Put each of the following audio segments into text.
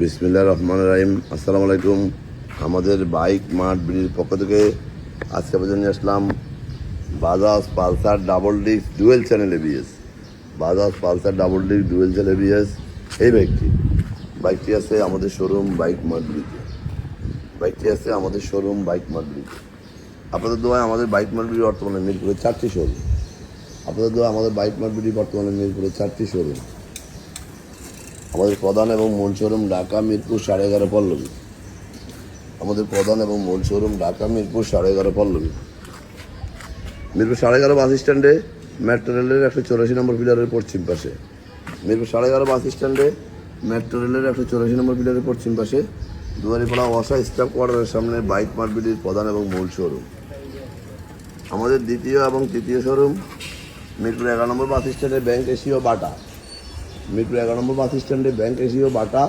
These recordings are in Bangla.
বিসমিল্লাহির রহমানির রহিম। আসসালামু আলাইকুম। আমাদের বাইক মার্ট বিডির পক্ষ থেকে আজকে আপনাদের নিয়ে আসলাম Bajaj Pulsar double disc dual channel ABS. Bajaj Pulsar double disc dual channel ABS এই বাইকটি আছে আমাদের শোরুম বাইক মার্ট বিডিতে। আপনাদের দোয়ায় আমাদের বাইক মার্ট বিডি বর্তমানে মিরপুরে 4টি শোরুম। আমাদের প্রধান এবং মূল শোরুম ঢাকা মিরপুর 11.5 পল্লবী। মিরপুর 11.5 বাস স্ট্যান্ডে মেট্রো রেলের 184 নম্বর পিলারের পশ্চিম পাশে দুয়ারিপাড়া ওয়াসা স্টাফ কোয়ার্টারের সামনে বাইক মার্ট বিডির প্রধান এবং মূল শোরুম। আমাদের দ্বিতীয় এবং তৃতীয় শোরুম মিরপুর 11 নম্বর বাস স্ট্যান্ডে ব্যাংক এশিও বাটা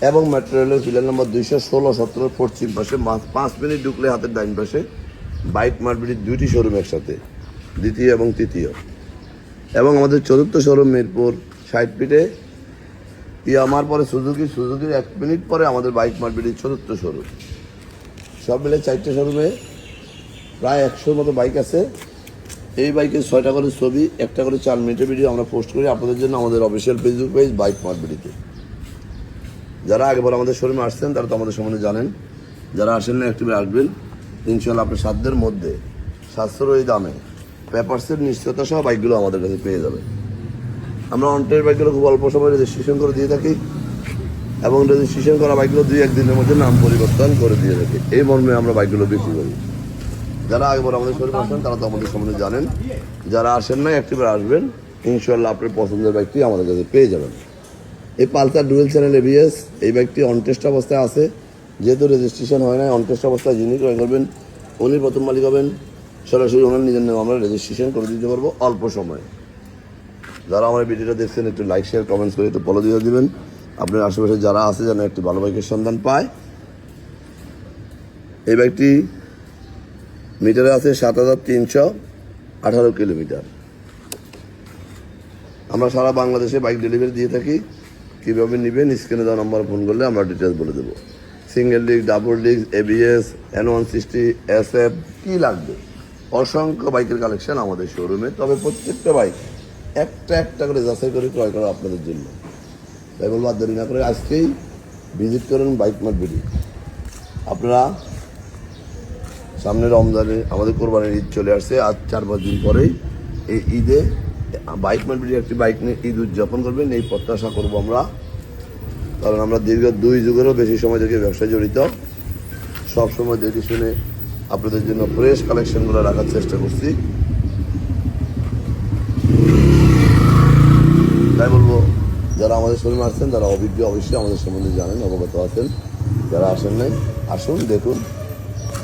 এবং মেট্রো রেলের পিলার নম্বর 216-17 পশ্চিম পাশে 5 মিনিট ঢুকলে হাতের ডাইন পাশে বাইক মার্ট বিডির 2টি শোরুম একসাথে, দ্বিতীয় এবং তৃতীয়। এবং আমাদের চতুর্থ শোরুম মিরপুর 60 ফিটে ইয়ামার পরে সুজুকির 1 মিনিট পরে আমাদের বাইক মার্ট বিডির চতুর্থ শোরুম। সব মিলে 4টে শোরুমে প্রায় 100 মতো বাইক আছে। এই বাইকের 6টা করে ছবি, 1টা করে 4 মিনিটের ভিডিও আমরা পোস্ট করি আপনাদের জন্য আমাদের official Facebook page bike mart বিডিতে। যারা আগেবার আমাদের শোরুমে আসছেন তারা তো আমাদের সম্বন্ধে জানেন, যারা আসেন না একটু আসবেন। ইনশাল্লাহ আপনার সাধ্যের মধ্যে সাশ্রয়ী দামে পেপারসের নিশ্চয়তা সহ বাইকগুলো আমাদের কাছে পেয়ে যাবে। আমরা অনটের বাইকগুলো খুব অল্প সময় রেজিস্ট্রেশন করে দিয়ে থাকি এবং রেজিস্ট্রেশন করা বাইকগুলো 2-1 দিনের মধ্যে নাম পরিবর্তন করে দিয়ে থাকি। এই মর্মে আমরা বাইকগুলো বিক্রি করি। যারা আগেবার আমাদের শোরুমে আসেন তারা তো আমাদের সম্বন্ধে জানেন, যারা আসেন না একটিবার আসবেন। ইনশাল্লাহ আপনার পছন্দের বাইকটি আমাদের কাছে পেয়ে যাবেন। এই পালসার ডুয়েল চ্যানেল এবিএস এই বাইকটি অনটেস্ট অবস্থায় আছে, যেহেতু রেজিস্ট্রেশন হয় না। অনটেস্ট অবস্থায় যিনি ক্রয় করবেন উনি প্রথম মালিক হবেন। সরাসরি ওনার নিজের নামে আমরা রেজিস্ট্রেশন করে দিতে পারবো অল্প সময়ে। যারা আমার ভিডিওটা দেখছেন একটু লাইক শেয়ার কমেন্টস করে একটু ফলো দিয়ে দিবেন। আপনার আশেপাশে যারা আছে যেন একটি ভালো বাইকের সন্ধান পায়। এই বাইকটি মিটারে আছে 7,318 কিলোমিটার। আমরা সারা বাংলাদেশে বাইক ডেলিভারি দিয়ে থাকি। কীভাবে নেবেন স্ক্রিনে দেওয়া নম্বরে ফোন করলে আমরা ডিটেলস বলে দেবো। Single disc, double disc, ABS, N160, SF কী লাগবে, অসংখ্য বাইকের কালেকশন আমাদের শোরুমে। তবে প্রত্যেকটা বাইক একটা করে যাচাই করে ক্রয় করা আপনাদের জন্য। তাই বলবো আর দেরি না করে আজকেই ভিজিট করুন বাইক মার্ট বিডি। আপনারা সামনে রমজানে আমাদের কোরবানির ঈদ চলে আসছে, আজ 4-5 দিন পরেই। এই ঈদে বাইক মার্ট বিডি একটি বাইক নিয়ে ঈদ উদযাপন করবেন এই প্রত্যাশা করবো আমরা। কারণ আমরা দীর্ঘ 2 যুগেরও বেশি সময় থেকে ব্যবসায় জড়িত। সবসময় দেখে শুনে আপনাদের জন্য ফ্রেশ কালেকশনগুলো রাখার চেষ্টা করছি। তাই বলবো যারা আমাদের শোরুমে আসছেন তারা অভিজ্ঞ, অবশ্যই আমাদের সম্বন্ধে জানেন, অবগত আছেন। যারা আসেন নাই আসুন, দেখুন।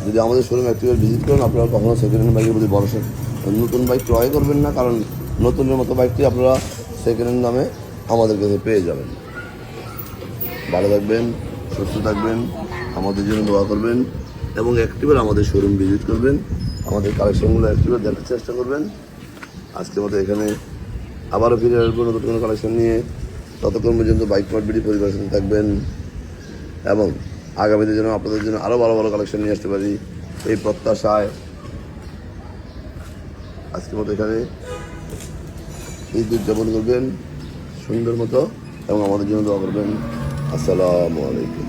যদি আমাদের শোরুমে একটিবার ভিজিট করেন আপনারা কখনো সেকেন্ড হ্যান্ড বাইকের প্রতি ভরসা, নতুন বাইক ক্রয় করবেন না। কারণ নতুনের মতো বাইকটি আপনারা সেকেন্ড হ্যান্ড দামে আমাদের কাছে পেয়ে যাবেন। ভালো থাকবেন, সুস্থ থাকবেন, আমাদের জন্য দোয়া করবেন এবং একটিবার আমাদের শোরুম ভিজিট করবেন। আমাদের কালেকশনগুলো একটিবার দেখার চেষ্টা করবেন। আজকের মতো এখানে আবারও ফিরে আসবো নতুন কোনো কালেকশন নিয়ে। ততক্ষণ পর্যন্ত বাইক মার্ট বিডি পরিবারের সাথে থাকবেন এবং আগামীতে যেন আপনাদের জন্য আরও ভালো ভালো কালেকশন নিয়ে আসতে পারি এই প্রত্যাশায় আজকের মতো এখানে ঈদ উদযাপন করবেন সুন্দর মতো এবং আমাদের জন্য দোয়া করবেন। আসসালামু আলাইকুম।